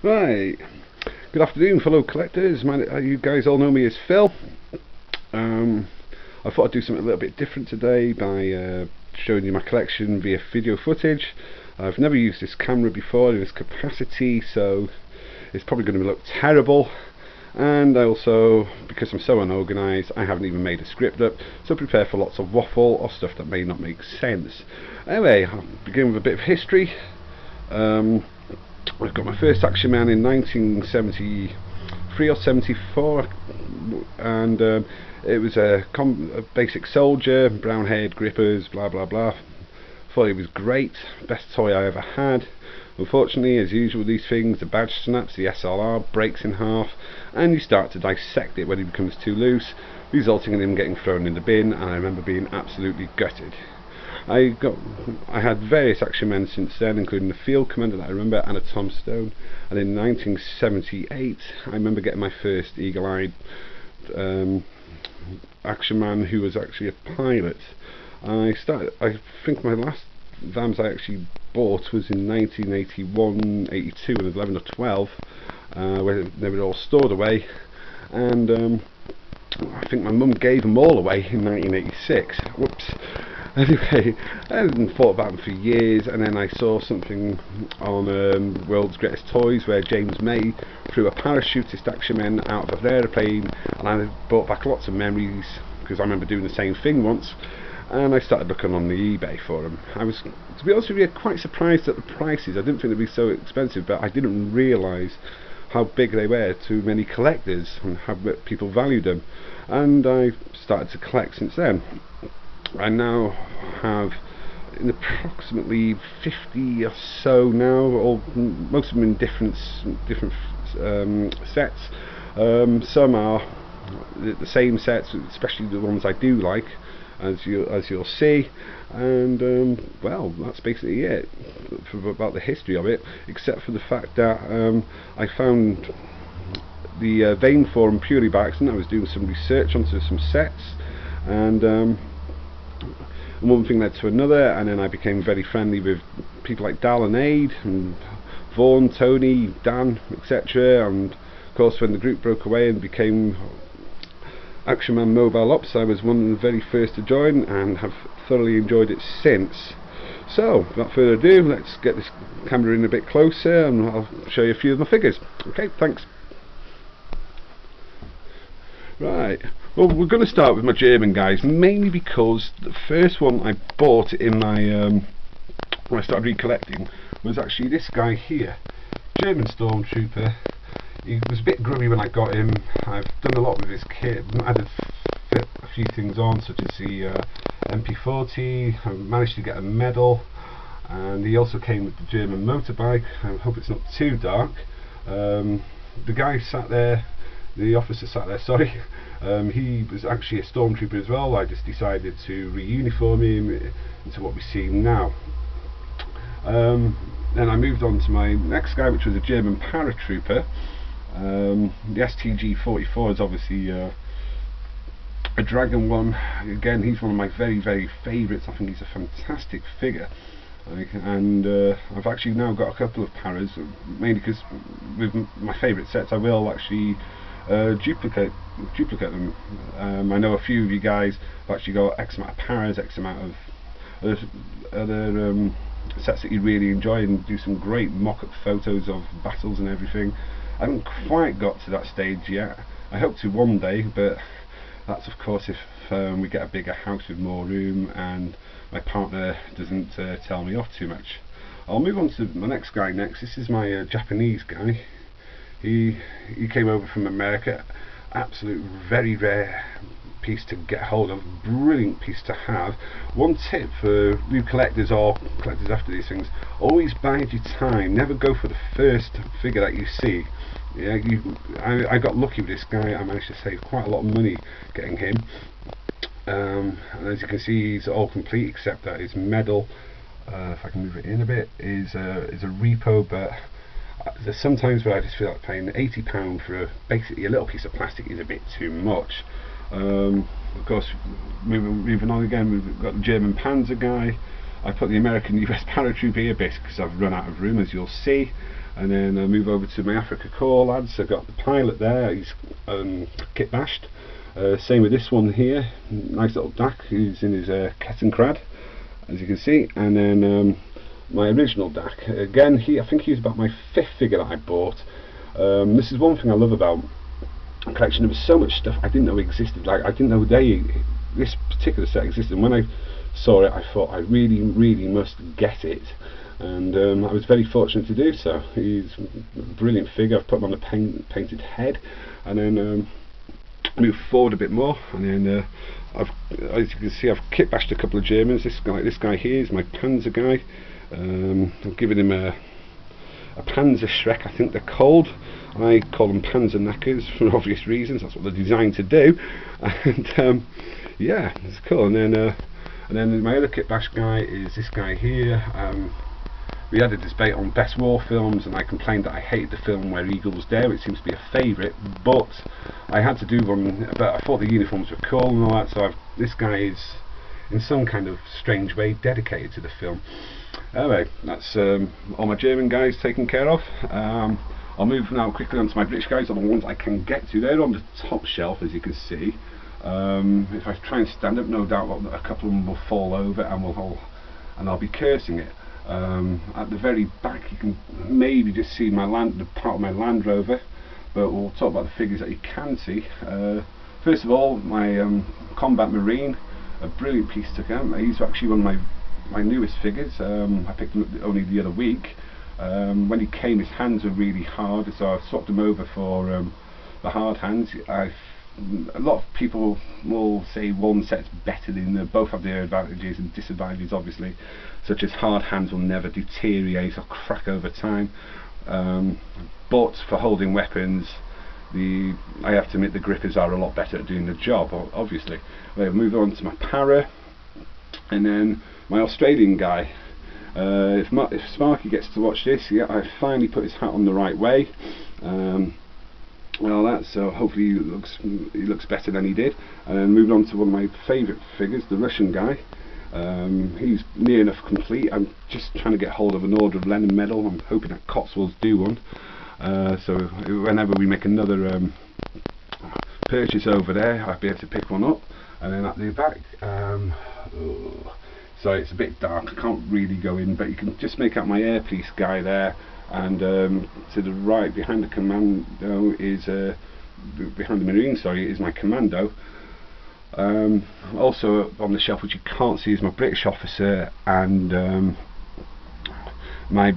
Right, good afternoon fellow collectors. You guys all know me as Phil. I thought I'd do something a little bit different today by showing you my collection via video footage. I've never used this camera before in this capacity, so it's probably going to look terrible. And I also, because I'm so unorganised, I haven't even made a script up, so prepare for lots of waffle or stuff that may not make sense. Anyway, I'll begin with a bit of history. I've got my first Action Man in 1973 or 74, and it was a basic soldier, brown haired grippers, blah blah blah. Thought it was great, best toy I ever had. Unfortunately, as usual, these things, the badge snaps, the SLR breaks in half, and you start to dissect it when it becomes too loose, resulting in him getting thrown in the bin, and I remember being absolutely gutted. I had various Action Men since then, including the Field Commander that I remember, and a Tom Stone. And in 1978, I remember getting my first eagle-eyed Action Man, who was actually a pilot. I think my last Vams I actually bought was in 1981, 82, and 11 or 12, where they were all stored away, and I think my mum gave them all away in 1986. Whoops. Anyway, I hadn't thought about them for years, and then I saw something on World's Greatest Toys where James May threw a parachutist Action Man out of an aeroplane, and I brought back lots of memories because I remember doing the same thing once, and I started looking on the eBay for them. I was, to be honest with you, quite surprised at the prices. I didn't think they'd be so expensive, but I didn't realise how big they were to many collectors and how people valued them, and I started to collect since then. I now have approximately 50 or so now, most of them in different sets. Some are the same sets, especially the ones I do like, as you'll see, and well, that's basically it about the history of it, except for the fact that I found the Vane forum purely by accident. I was doing some research onto some sets, and one thing led to another, and then I became very friendly with people like Dal and Aid and Vaughan, Tony, Dan, etc. And of course, when the group broke away and became Action Man Mobile Ops, I was one of the very first to join and have thoroughly enjoyed it since. So, without further ado, let's get this camera in a bit closer and I'll show you a few of my figures. Okay, thanks. Right, well, we're going to start with my German guys, mainly because the first one I bought in my when I started recollecting was actually this guy here, German Stormtrooper. He was a bit grubby when I got him. I've done a lot with his kit, added a few things on, such as the MP40. I managed to get a medal, and he also came with the German motorbike. I hope it's not too dark. The guy sat there, the officer sat there, sorry, he was actually a Stormtrooper as well. I just decided to re-uniform him into what we see now. Then I moved on to my next guy, which was a German paratrooper. The STG-44 is obviously a Dragon one. Again, he's one of my very favourites. I think he's a fantastic figure. And I've actually now got a couple of paras, mainly because with my favourite sets I will actually duplicate them. I know a few of you guys have actually got X amount of paras, X amount of other sets that you really enjoy, and do some great mock-up photos of battles and everything. I haven't quite got to that stage yet. I hope to one day, but that's of course if we get a bigger house with more room and my partner doesn't tell me off too much. I'll move on to my next guy next. This is my Japanese guy. He came over from America. Absolute very rare piece to get hold of, brilliant piece to have. One tip for new collectors or collectors after these things: always bide your time, never go for the first figure that you see. Yeah, I got lucky with this guy. I managed to save quite a lot of money getting him, and as you can see, he's all complete except that his medal, if I can move it in a bit, is a repo, but there's sometimes where I just feel like paying £80 for basically a little piece of plastic is a bit too much. Of course, moving on again, we've got the German Panzer guy. I put the American US paratrooper here because I've run out of room, as you'll see. And then I move over to my Afrika Korps lads. I've got the pilot there, he's kit bashed. Same with this one here, nice little DAC, he's in his Kettenkrad, as you can see. And then my original DAC, again, I think he's about my 5th figure that I bought. This is one thing I love about a collection. There was so much stuff I didn't know existed, like I didn't know this particular set existed, and when I saw it I thought I really must get it. And I was very fortunate to do so. He's a brilliant figure. I've put him on a painted head, and then move forward a bit more, and then as you can see, I've kit bashed a couple of Germans. This guy here is my Panzer guy. I've given him a Panzer Shrek, I think they're called. I call them Panzer Knackers for obvious reasons. That's what they're designed to do. And yeah, it's cool. And then my other kit bash guy is this guy here. We had a debate on best war films, and I complained that I hated the film Where Eagles Dare. It seems to be a favourite, but I had to do one. But I thought the uniforms were cool and all that, so this guy is, in some kind of strange way, dedicated to the film. Anyway, that's all my German guys taken care of. I'll move now quickly on to my British guys, on the ones I can get to. They're on the top shelf, as you can see. If I try and stand up, no doubt a couple of them will fall over, and I'll be cursing it. At the very back you can maybe just see the part of my Land Rover, but we'll talk about the figures that you can see. First of all, my Combat Marine, a brilliant piece to come. He's actually one of my newest figures. I picked him up only the other week. When he came, his hands were really hard, so I swapped him over for the hard hands. A lot of people will say one set's better than both have their advantages and disadvantages, obviously, such as hard hands will never deteriorate or crack over time, but for holding weapons, I have to admit the grippers are a lot better at doing the job, obviously. We'll move on to my Para, and then my Australian guy. If Sparky gets to watch this, yeah, I finally put his hat on the right way. So hopefully he looks better than he did. And then moving on to one of my favourite figures, the Russian guy. He's near enough complete. I'm just trying to get hold of an Order of Lenin medal. I'm hoping that Cotswolds do one. So whenever we make another purchase over there, I'll be able to pick one up. And then at the back, so it's a bit dark, I can't really go in, but you can just make out my Air Police guy there. And to the right, behind the Commando is behind the Marine, sorry, is my Commando. Also on the shelf, which you can't see, is my British officer and my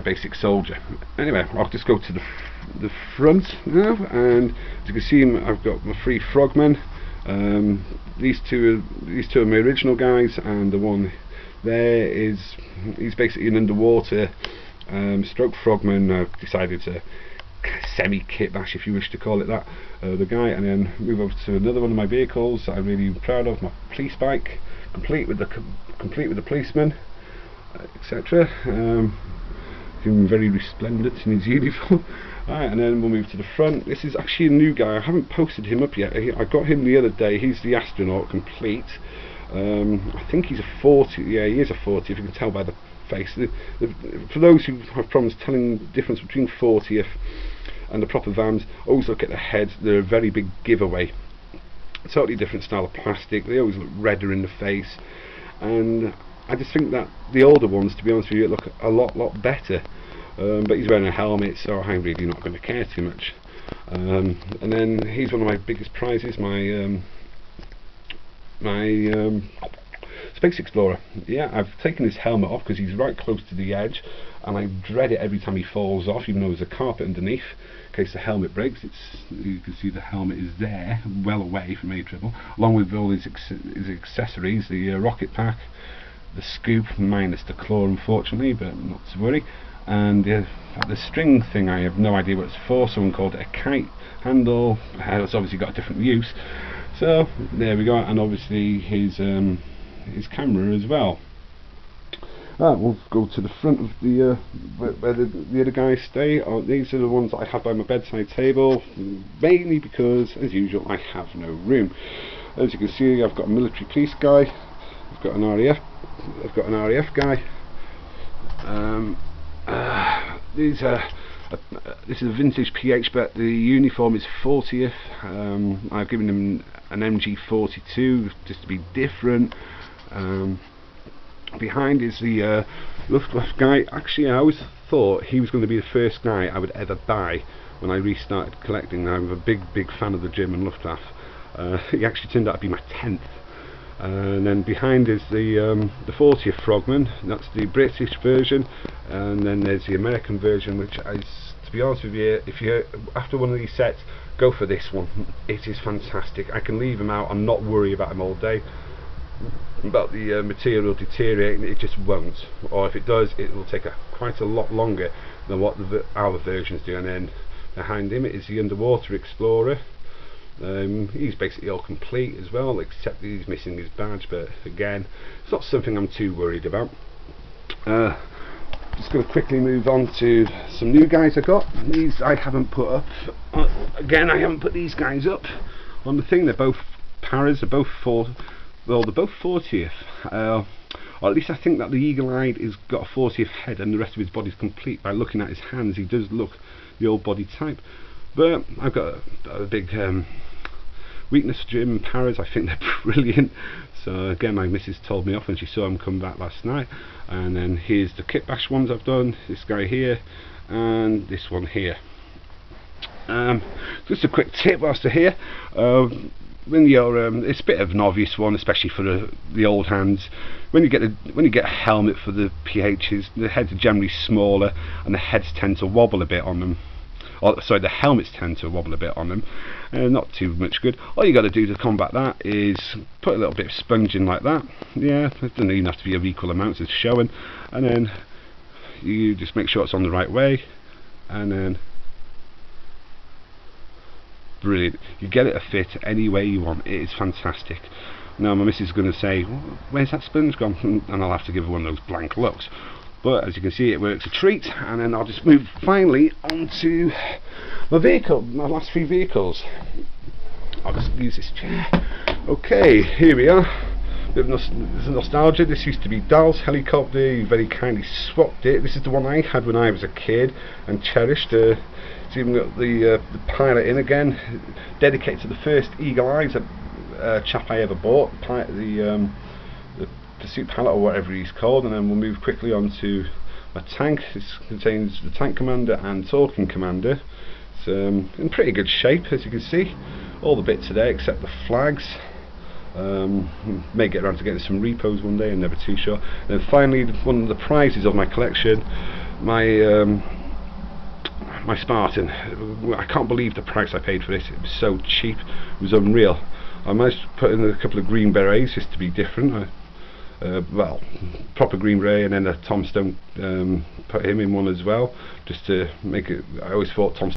basic soldier. Anyway, I'll just go to the front now, and as you can see, I've got my 3 frogmen. These two are my original guys, and the one there he's basically an underwater stroke frogman. I've decided to semi-kit bash, if you wish to call it that, the guy. And then move over to another one of my vehicles that I'm really proud of, my police bike, complete with the policeman, etc. Looking very resplendent in his uniform. Alright, and then we'll move to the front. This is actually a new guy. I haven't posted him up yet. I got him the other day. He's the astronaut complete. I think he's a 40. Yeah, he is a 40, if you can tell by the face. For those who have problems telling the difference between 40th and the proper vans, always look at the heads. They're a very big giveaway. Totally different style of plastic. They always look redder in the face, and I just think that the older ones, to be honest with you, look a lot better. But he's wearing a helmet, so I'm really not going to care too much. And then he's one of my biggest prizes, my Space Explorer. Yeah, I've taken his helmet off because he's right close to the edge, and I dread it every time he falls off, even though there's a carpet underneath in case the helmet breaks. You can see the helmet is there, well away from any trouble, along with all his accessories, the rocket pack, the scoop, minus the claw unfortunately, but not to worry. And the string thing, I have no idea what it's for. Someone called it a kite handle. It's obviously got a different use. So there we go, and obviously his camera as well. We'll go to the front of the where the other guys stay. These are the ones that I have by my bedside table, mainly because, as usual, I have no room. As you can see, I've got a military police guy. I've got an RAF guy. These this is a vintage PH, but the uniform is 40th. I've given him an MG42 just to be different. Behind is the Luftwaffe guy. Actually, I always thought he was going to be the first guy I would ever buy when I restarted collecting. I'm a big fan of the German Luftwaffe. He actually turned out to be my 10th. And then behind is the 40th Frogman. That's the British version, and then there's the American version, which is, to be honest with you, if you after one of these sets, go for this one. It is fantastic. I can leave them out and not worry about them all day about the material deteriorating. It just won't, or if it does, it will take quite a lot longer than what our versions do. And then behind him is the Underwater Explorer. He's basically all complete as well, except he's missing his badge, but again, it's not something I'm too worried about. Just going to quickly move on to some new guys I got. These I haven't put up. Again, I haven't put these guys up on the thing. They're both Paras. They're both they're both 40th. Or at least I think that the Eagle-Eyed has got a 40th head, and the rest of his body's complete. By looking at his hands, he does look the old body type. But I've got a big weakness for German Paras. I think they're brilliant. So again, my missus told me off when she saw them come back last night. And then here's the Kit Bash ones I've done. This guy here and this one here. Just a quick tip whilst they're here. When you're, it's a bit of an obvious one, especially for the old hands. When you get a helmet for the PHs, the heads are generally smaller and the heads tend to wobble a bit on them. Sorry, the helmets tend to wobble a bit on them. Not too much good. All you got to do to combat that is put a little bit of sponge in like that. Yeah, it doesn't even have to be of equal amounts as showing. And then you just make sure it's on the right way. And then brilliant. You get it a fit any way you want. It is fantastic. Now my missus is going to say, where's that sponge gone? And I'll have to give her one of those blank looks. But as you can see, it works a treat. And then I'll just move finally onto my vehicle, my last few vehicles. I'll just use this chair. Okay, here we are. Bit of nostalgia. This used to be Dal's helicopter. He very kindly swapped it. This is the one I had when I was a kid and cherished. It's even got the pilot in again, dedicated to the first Eagle-Eyed chap I ever bought, the Pursuit Pilot or whatever he's called. And then we'll move quickly on to my tank. This contains the Tank Commander and Talking Commander. It's in pretty good shape, as you can see. All the bits are there except the flags. May get around to getting some repos one day, I'm never too sure. And then finally, one of the prizes of my collection, my Spartan. I can't believe the price I paid for this. It was so cheap, it was unreal. I managed to put in a couple of green berets just to be different. Well, proper green beret, and then a Tom Stone, put him in one as well, just to make it. I always thought Tom